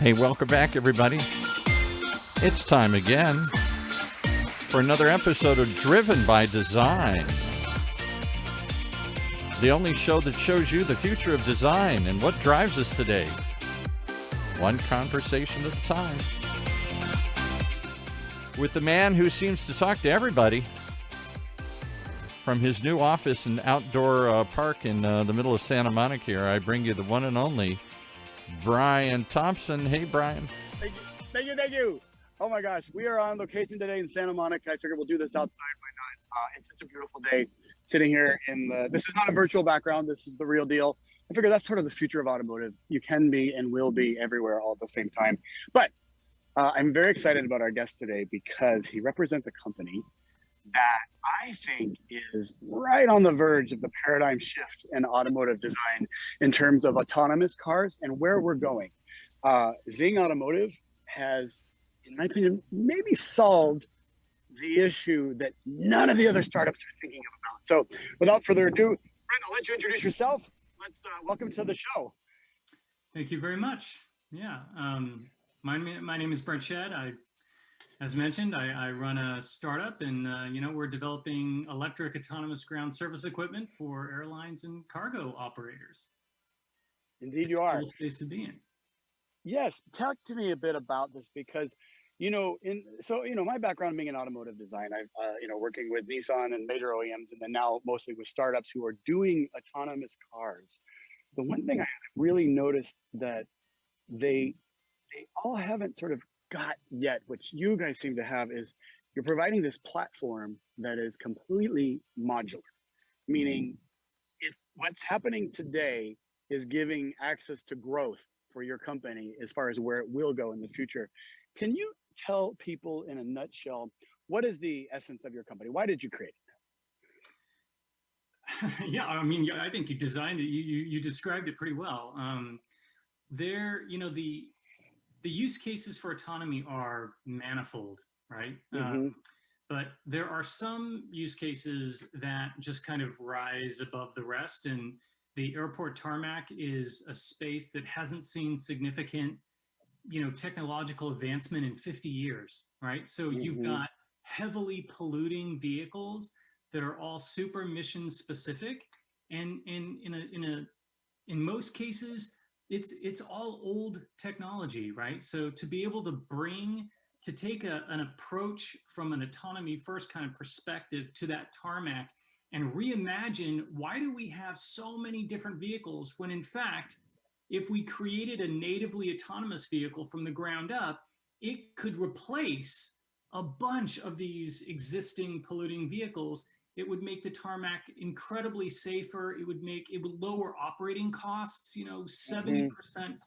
Hey, welcome back, everybody. It's time again for another episode of Driven by Design, the only show that shows you the future of design and what drives us today, one conversation at a time, with the man who seems to talk to everybody from his new office and outdoor park in the middle of Santa Monica here. I bring you the one and only Brian Thompson. Hey, Brian. Thank you. Oh my gosh, we are on location today in Santa Monica. I figured we'll do this outside. Why not? It's such a beautiful day sitting here this is not a virtual background. This is the real deal. I figure that's sort of the future of automotive. You can be and will be everywhere all at the same time. But I'm very excited about our guest today because he represents a company that I think is right on the verge of the paradigm shift in automotive design in terms of autonomous cars and where we're going. Zing Automotive has, in my opinion, maybe solved the issue that none of the other startups are thinking about. So without further ado, Brent, I'll let you introduce yourself. Let's welcome to the show. Thank you very much. Yeah, my name is Brent Shedd. As mentioned, I run a startup, and we're developing electric autonomous ground service equipment for airlines and cargo operators. Indeed, you are. It's a cool space to be in. Yes, talk to me a bit about this because, my background being in automotive design, I've working with Nissan and major OEMs, and then now mostly with startups who are doing autonomous cars. The one thing I really noticed that they all haven't sort of got yet, which you guys seem to have, is you're providing this platform that is completely modular, meaning if what's happening today is giving access to growth for your company as far as where it will go in the future. Can you tell people in a nutshell, what is the essence of your company? Why did you create it? Yeah, I think you designed it, you described it pretty well. The use cases for autonomy are manifold, right? Mm-hmm. But there are some use cases that just kind of rise above the rest. And the airport tarmac is a space that hasn't seen significant, technological advancement in 50 years, right? So you've got heavily polluting vehicles that are all super mission specific. And in most cases, it's all old technology, right? So to be able to take an approach from an autonomy first kind of perspective to that tarmac and reimagine, why do we have so many different vehicles when in fact, if we created a natively autonomous vehicle from the ground up, it could replace a bunch of these existing polluting vehicles. It would make the tarmac incredibly safer. It would lower operating costs, 70%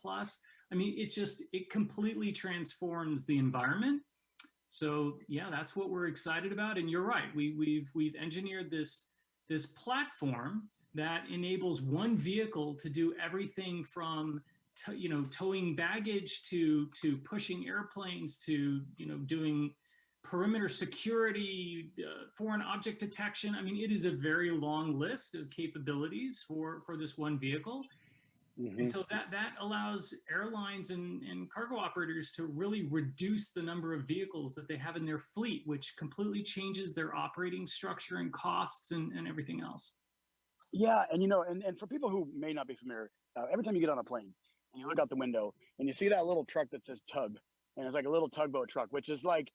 plus. I mean, it completely transforms the environment. So yeah, that's what we're excited about. And you're right. We've engineered this platform that enables one vehicle to do everything from towing baggage to pushing airplanes to doing perimeter security, foreign object detection. I mean, it is a very long list of capabilities for this one vehicle. Mm-hmm. And so that allows airlines and cargo operators to really reduce the number of vehicles that they have in their fleet, which completely changes their operating structure and costs and everything else. Yeah, and and for people who may not be familiar, every time you get on a plane and you look out the window and you see that little truck that says tug, and it's like a little tugboat truck, which is like,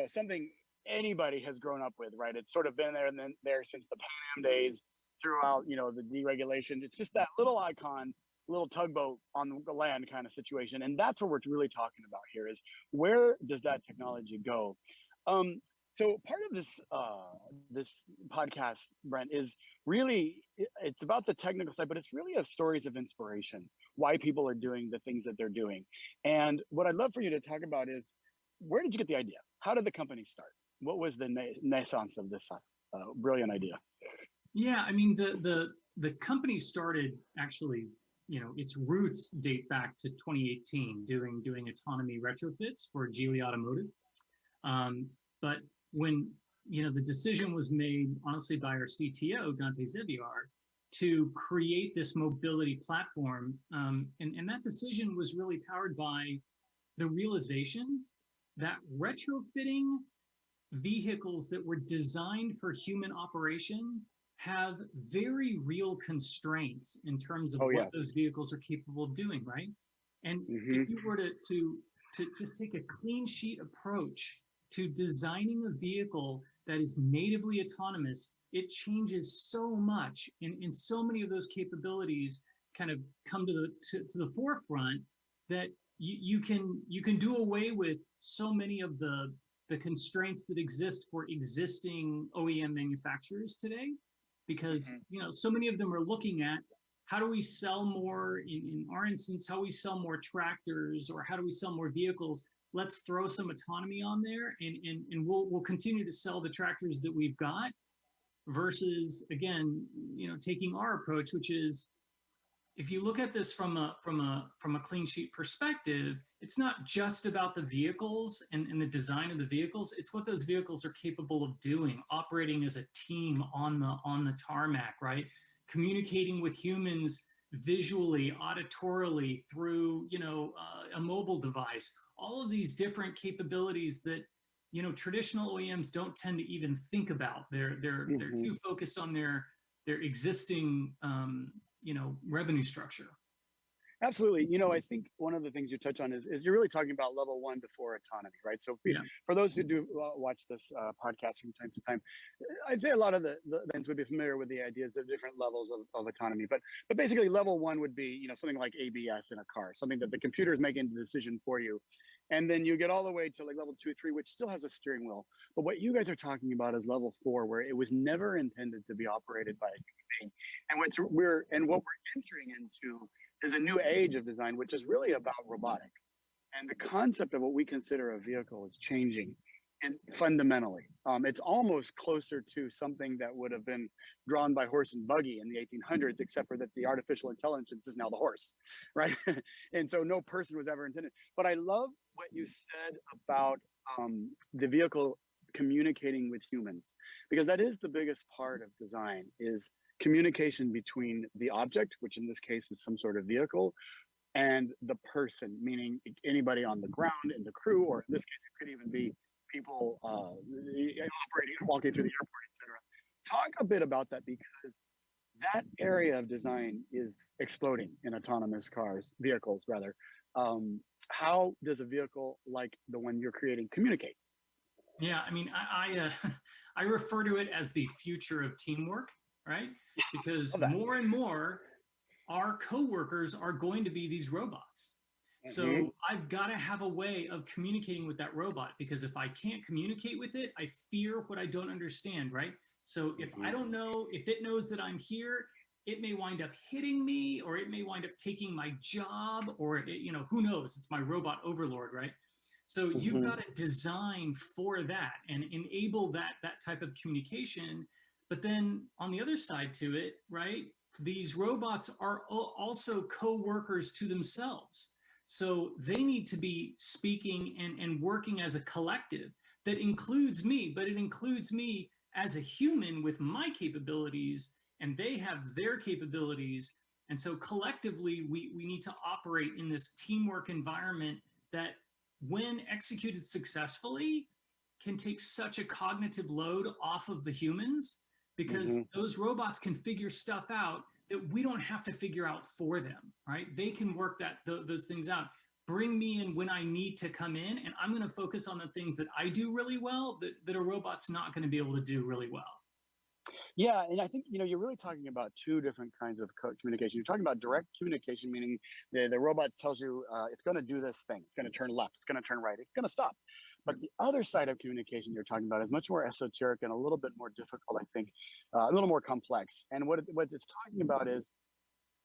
something anybody has grown up with, right? It's sort of been there and then there since the Pan Am days throughout, the deregulation. It's just that little icon, little tugboat on the land kind of situation. And that's what we're really talking about here is where does that technology go? So part of this podcast, Brent, is really, it's about the technical side, but it's really of stories of inspiration, why people are doing the things that they're doing. And what I'd love for you to talk about is, where did you get the idea? How did the company start? What was the naissance of this brilliant idea? Yeah, I mean, the company started actually, its roots date back to 2018, doing autonomy retrofits for Geely Automotive. But when the decision was made, honestly, by our CTO, Dante Ziviar, to create this mobility platform. And that decision was really powered by the realization that retrofitting vehicles that were designed for human operation have very real constraints in terms of Oh, what yes. those vehicles are capable of doing, right? And Mhm. if you were to just take a clean sheet approach to designing a vehicle that is natively autonomous, it changes so much, and so many of those capabilities kind of come to the forefront that you can do away with so many of the constraints that exist for existing OEM manufacturers today, because Mhm. so many of them are looking at how do we sell more, in our instance, how we sell more tractors, or how do we sell more vehicles. Let's throw some autonomy on there, and we'll continue to sell the tractors that we've got, versus, again, taking our approach, which is, if you look at this from a clean sheet perspective, it's not just about the vehicles and the design of the vehicles. It's what those vehicles are capable of doing, operating as a team on the tarmac, right? Communicating with humans visually, auditorily, through a mobile device. All of these different capabilities that traditional OEMs don't tend to even think about. They're Mhm. too focused on their existing revenue structure. Absolutely. I think one of the things you touch on is you're really talking about level one before autonomy, right? So Yeah. for those who do watch this podcast from time to time, I'd say a lot of the fans would be familiar with the ideas of different levels of autonomy. But basically, level one would be something like ABS in a car, something that the computer is making the decision for you, and then you get all the way to like level 2, 3, which still has a steering wheel. But what you guys are talking about is level 4, where it was never intended to be operated by a human being, and what we're entering into is a new age of design, which is really about robotics. And the concept of what we consider a vehicle is changing, and fundamentally. It's almost closer to something that would have been drawn by horse and buggy in the 1800s, except for that the artificial intelligence is now the horse, right? And so no person was ever intended. But I love what you said about the vehicle communicating with humans, because that is the biggest part of design, is communication between the object, which in this case is some sort of vehicle, and the person, meaning anybody on the ground in the crew, or in this case, it could even be people operating, walking through the airport, etc. Talk a bit about that, because that area of design is exploding in autonomous vehicles rather. How does a vehicle like the one you're creating communicate? Yeah, I mean, I refer to it as the future of teamwork, right? Because Love that. more and more, our coworkers are going to be these robots. Mm-hmm. So I've got to have a way of communicating with that robot, because if I can't communicate with it, I fear what I don't understand, right? So if I don't know, if it knows that I'm here, it may wind up hitting me, or it may wind up taking my job, or who knows? It's my robot overlord, right? So you've Mm-hmm. got to design for that and enable that type of communication. But then on the other side to it, right? These robots are also co-workers to themselves. So they need to be speaking and working as a collective that includes me, but it includes me as a human with my capabilities, and they have their capabilities. And so collectively, we need to operate in this teamwork environment that, when executed successfully, can take such a cognitive load off of the humans, because Mm-hmm. those robots can figure stuff out that we don't have to figure out for them, right? They can work those things out. Bring me in when I need to come in, and I'm going to focus on the things that I do really well that a robot's not going to be able to do really well. Yeah, and I think you're really talking about two different kinds of communication. You're talking about direct communication, meaning the robot tells you it's going to do this thing, it's going to turn left, it's going to turn right, it's going to stop. But the other side of communication you're talking about is much more esoteric and a little bit more difficult, I think, a little more complex. And what it's talking about is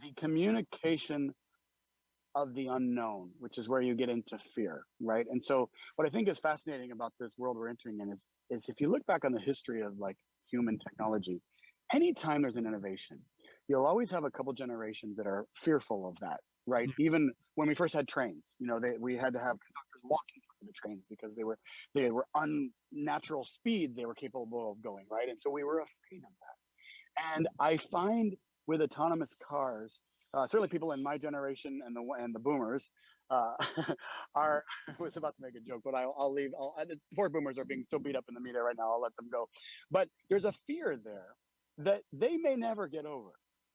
the communication of the unknown, which is where you get into fear, right? And so what I think is fascinating about this world we're entering in is if you look back on the history of like human technology, anytime there's an innovation, you'll always have a couple generations that are fearful of that, right? Even when we first had trains, we had to have conductors walking through the trains because they were unnatural speeds they were capable of going, right? And so we were afraid of that. And I find with autonomous cars, certainly people in my generation and the boomers are. I was about to make a joke, but I'll leave. The poor boomers are being so beat up in the media right now. I'll let them go. But there's a fear there that they may never get over,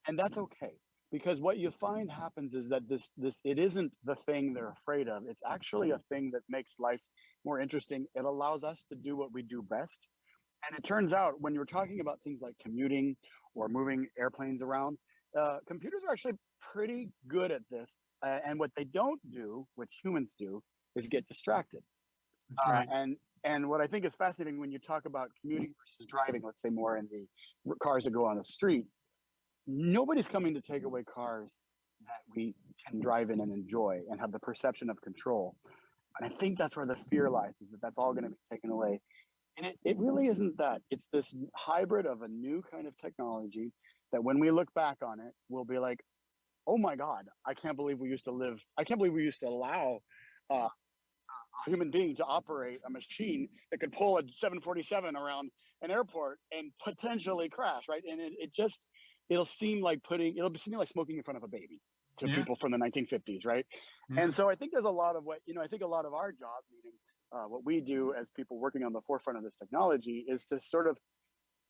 and that's okay. Because what you find happens is that this it isn't the thing they're afraid of. It's actually a thing that makes life more interesting. It allows us to do what we do best. And it turns out when you're talking about things like commuting or moving airplanes around, computers are actually pretty good at this. And what they don't do, which humans do, is get distracted. That's right. And what I think is fascinating when you talk about commuting versus driving, let's say more in the cars that go on the street, nobody's coming to take away cars that we can drive in and enjoy and have the perception of control. And I think that's where the fear lies, is that that's all going to be taken away. And it really isn't that. It's this hybrid of a new kind of technology that when we look back on it, we'll be like, oh my God, I can't believe we used to allow a human being to operate a machine that could pull a 747 around an airport and potentially crash, right? And it'll seem like smoking in front of a baby to people from the 1950s, right? Yeah. And so I think there's a lot of I think a lot of our job, meaning what we do as people working on the forefront of this technology, is to sort of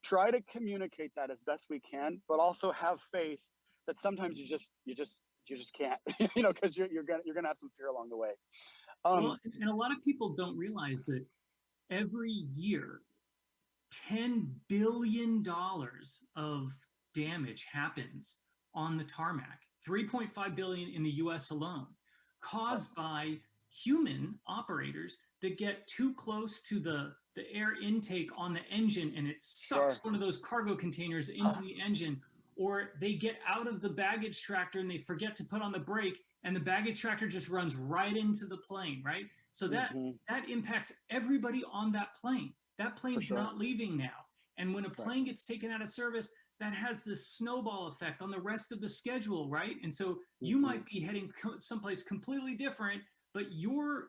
try to communicate that as best we can, but also have faith that sometimes you just can't, because you're gonna have some fear along the way. Well, and a lot of people don't realize that every year, $10 billion of damage happens on the tarmac, 3.5 billion in the US alone, caused by human operators that get too close to the air intake on the engine, and it sucks one of those cargo containers into the engine, or they get out of the baggage tractor and they forget to put on the brake, and the baggage tractor just runs right into the plane, right? So that impacts everybody on that plane. That plane's not leaving now. And when a plane gets taken out of service, that has this snowball effect on the rest of the schedule, right? And so you might be heading someplace completely different, but your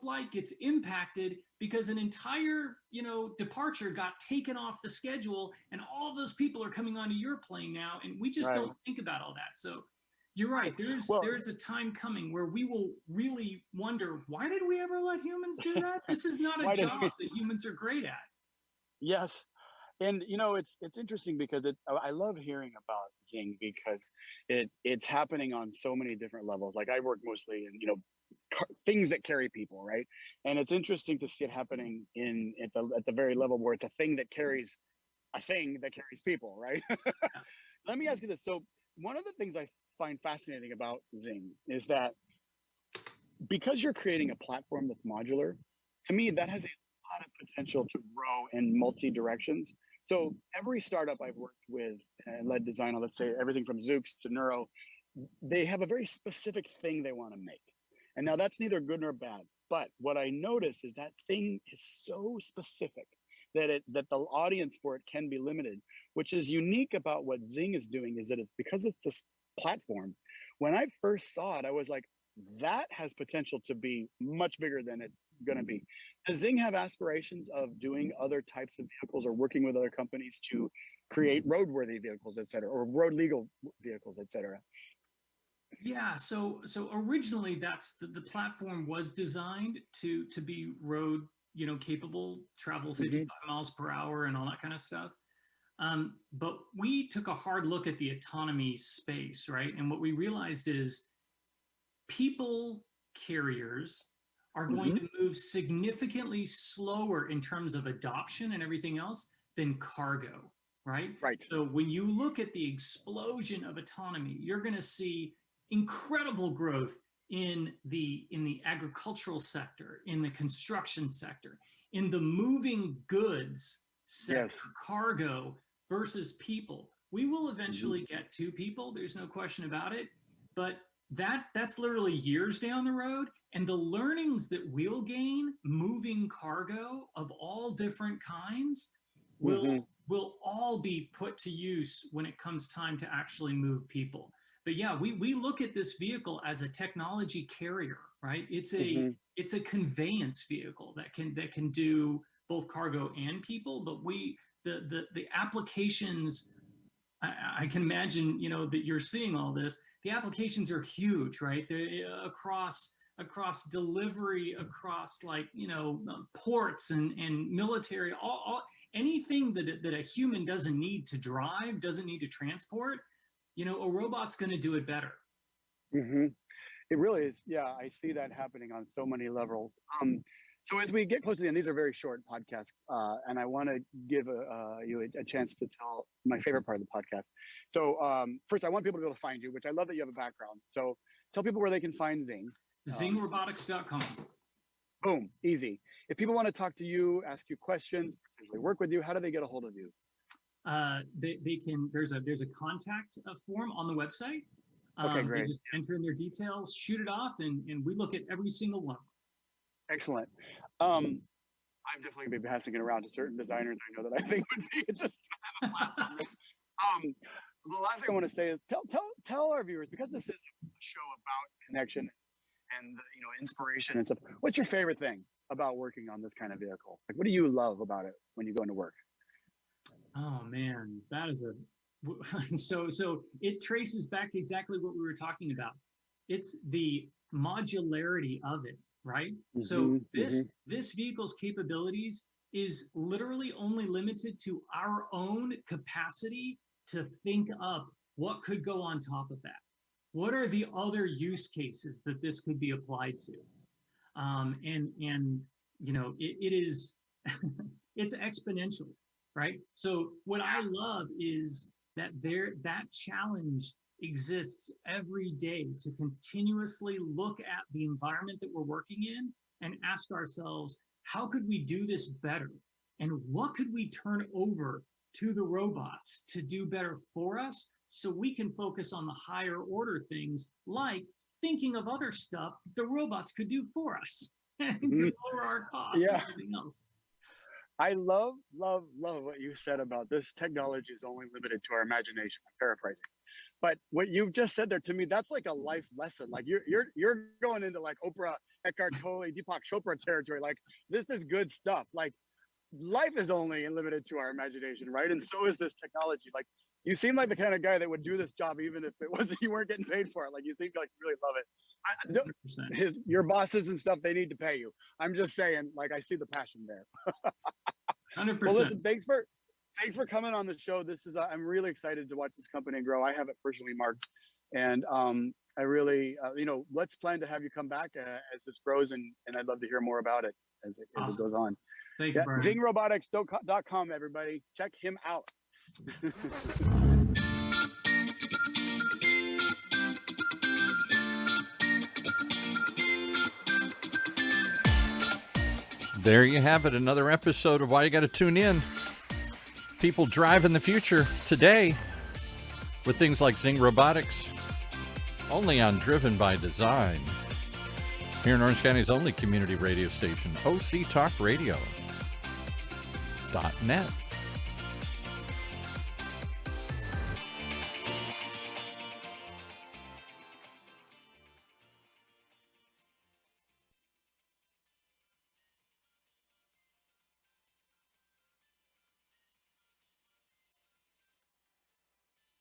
flight gets impacted because an entire departure got taken off the schedule, and all those people are coming onto your plane now, and we just don't think about all that. So you're right. There's a time coming where we will really wonder, why did we ever let humans do that? This is not a job that humans are great at. Yes. And it's interesting because I love hearing about Zing because it's happening on so many different levels. Like I work mostly in things that carry people, right? And it's interesting to see it happening at the very level where it's a thing that carries people, right? Let me ask you this. So one of the things I find fascinating about Zing is that because you're creating a platform that's modular, to me that has a lot of potential to grow in multi directions. So every startup I've worked with and led design on, let's say everything from Zoox to Neuro, they have a very specific thing they want to make. And now that's neither good nor bad. But what I notice is that thing is so specific that the audience for it can be limited. Which is unique about what Zing is doing is that it's because it's this platform. When I first saw it, I was like, that has potential to be much bigger than it's going to be. Does Zing have aspirations of doing other types of vehicles or working with other companies to create roadworthy vehicles, et cetera, or road legal vehicles, et cetera? Yeah, so originally the platform was designed to be road capable, travel 55 miles per hour and all that kind of stuff. But we took a hard look at the autonomy space, right? And what we realized is people carriers are going to move significantly slower in terms of adoption and everything else than cargo, right? Right. So when you look at the explosion of autonomy, you're going to see incredible growth in the agricultural sector, in the construction sector, in the moving goods sector, cargo versus people. We will eventually get to people, there's no question about it, but that's literally years down the road. And the learnings that we'll gain moving cargo of all different kinds will all be put to use when it comes time to actually move people. But yeah, we look at this vehicle as a technology carrier, right? It's a conveyance vehicle that can do both cargo and people. But the applications, I can imagine, that you're seeing all this. the applications are huge, right? They're across delivery, across like, ports and military, all anything that a human doesn't need to drive, doesn't need to transport, a robot's going to do it better. Mm-hmm. It really is. Yeah, I see that happening on so many levels. So as we get close to the end, these are very short podcasts, and I want to give you a chance to tell my favorite part of the podcast. So first, I want people to be able to find you, which I love that you have a background. So tell people where they can find Zing. ZingRobotics.com. Boom, easy. If people want to talk to you, ask you questions, potentially work with you, how do they get a hold of you? They can. There's a contact form on the website. Okay, great. They just enter in their details, shoot it off, and we look at every single one. Excellent. I'm definitely going to be passing it around to certain designers I know that I think would be just to have a platform. The last thing I want to say is tell our viewers, because this is a show about connection and inspiration and stuff. What's your favorite thing about working on this kind of vehicle? Like, what do you love about it when you go into work? Oh man, that is so it traces back to exactly what we were talking about. It's the modularity of it, right? Mm-hmm, so this vehicle's capabilities is literally only limited to our own capacity to think up what could go on top of that. What are the other use cases that this could be applied to? It is it's exponential, right? So what I love is that that challenge exists every day to continuously look at the environment that we're working in and ask ourselves, how could we do this better? And what could we turn over to the robots to do better for us so we can focus on the higher order things, like thinking of other stuff the robots could do for us and lower our costs and everything else. I love what you said about this technology is only limited to our imagination. I'm paraphrasing. But what you've just said there, to me, that's like a life lesson. Like you're going into like Oprah, Eckhart Tolle, Deepak Chopra territory. Like, this is good stuff. Like, life is only limited to our imagination, right? And so is this technology. Like, you seem like the kind of guy that would do this job even if it wasn't, you weren't getting paid for it. Like, you seem like you really love it. Your bosses and stuff, they need to pay you. I'm just saying, like, I see the passion there. 100%. Well, listen, thanks for coming on the show. This is I'm really excited to watch this company grow. I have it personally marked, and I really let's plan to have you come back as this grows, and I'd love to hear more about it as it goes on. Thank you, Brian. ZingRobotics.com, everybody, check him out. There you have it, another episode of Why You Gotta Tune In. People driving the future today with things like Zing Robotics, only on Driven by Design. Here in Orange County's only community radio station, OCTalkRadio.net.